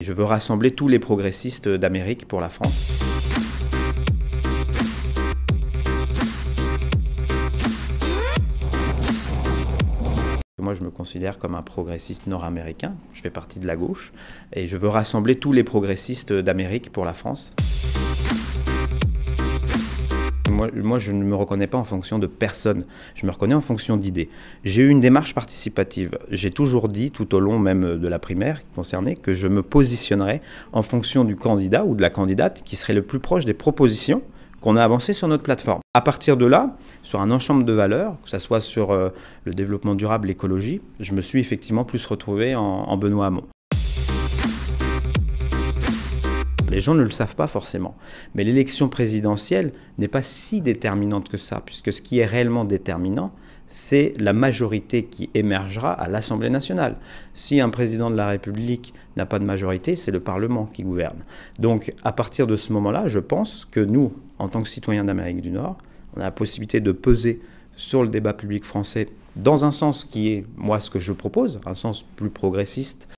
Je veux rassembler tous les progressistes d'Amérique pour la France. Moi, je me considère comme un progressiste nord-américain. Je fais partie de la gauche et je veux rassembler tous les progressistes d'Amérique pour la France. Moi, je ne me reconnais pas en fonction de personne, je me reconnais en fonction d'idées. J'ai eu une démarche participative. J'ai toujours dit, tout au long même de la primaire concernée, que je me positionnerais en fonction du candidat ou de la candidate qui serait le plus proche des propositions qu'on a avancées sur notre plateforme. À partir de là, sur un ensemble de valeurs, que ce soit sur le développement durable, l'écologie, je me suis effectivement plus retrouvé en Benoît Hamon. Les gens ne le savent pas forcément, mais l'élection présidentielle n'est pas si déterminante que ça, puisque ce qui est réellement déterminant, c'est la majorité qui émergera à l'Assemblée nationale. Si un président de la République n'a pas de majorité, c'est le Parlement qui gouverne. Donc à partir de ce moment-là, je pense que nous, en tant que citoyens d'Amérique du Nord, on a la possibilité de peser sur le débat public français dans un sens qui est, moi, ce que je propose, un sens plus progressiste.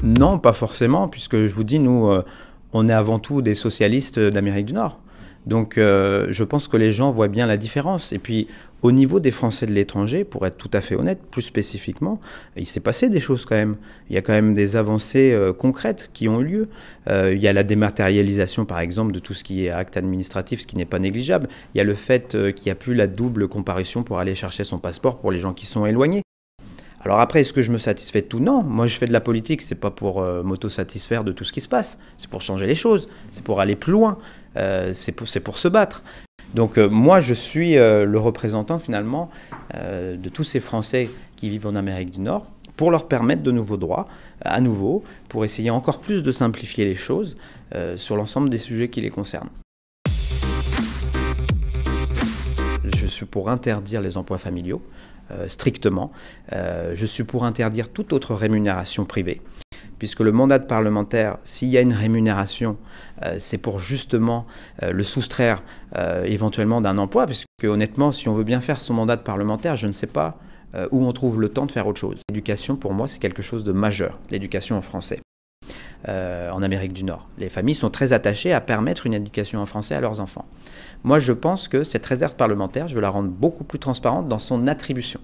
Non, pas forcément, puisque je vous dis, nous, on est avant tout des socialistes d'Amérique du Nord. Donc je pense que les gens voient bien la différence. Et puis, au niveau des Français de l'étranger, pour être tout à fait honnête, plus spécifiquement, il s'est passé des choses quand même. Il y a quand même des avancées concrètes qui ont eu lieu. Il y a la dématérialisation, par exemple, de tout ce qui est acte administratif, ce qui n'est pas négligeable. Il y a le fait qu'il n'y a plus la double comparution pour aller chercher son passeport pour les gens qui sont éloignés. Alors après, est-ce que je me satisfais de tout? Non, moi je fais de la politique, c'est pas pour m'auto-satisfaire de tout ce qui se passe, c'est pour changer les choses, c'est pour aller plus loin, c'est pour se battre. Donc moi je suis le représentant finalement de tous ces Français qui vivent en Amérique du Nord, pour leur permettre de nouveaux droits, à nouveau, pour essayer encore plus de simplifier les choses sur l'ensemble des sujets qui les concernent. Je suis pour interdire les emplois familiaux, strictement. Je suis pour interdire toute autre rémunération privée, puisque le mandat de parlementaire, s'il y a une rémunération, c'est pour justement le soustraire éventuellement d'un emploi, puisque honnêtement, si on veut bien faire son mandat de parlementaire, je ne sais pas où on trouve le temps de faire autre chose. L'éducation, pour moi, c'est quelque chose de majeur, l'éducation en français. En Amérique du Nord. Les familles sont très attachées à permettre une éducation en français à leurs enfants. Moi, je pense que cette réserve parlementaire, je veux la rendre beaucoup plus transparente dans son attribution.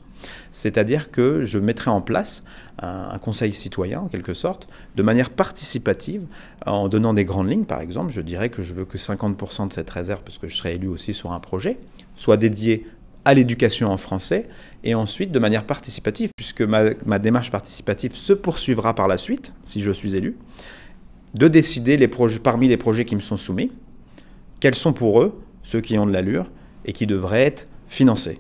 C'est-à-dire que je mettrai en place un conseil citoyen, en quelque sorte, de manière participative, en donnant des grandes lignes, par exemple. Je dirais que je veux que 50% de cette réserve, parce que je serai élu aussi sur un projet, soit dédié à l'éducation en français, et ensuite de manière participative, puisque ma démarche participative se poursuivra par la suite, si je suis élu, de décider parmi les projets qui me sont soumis, quels sont pour eux ceux qui ont de l'allure et qui devraient être financés.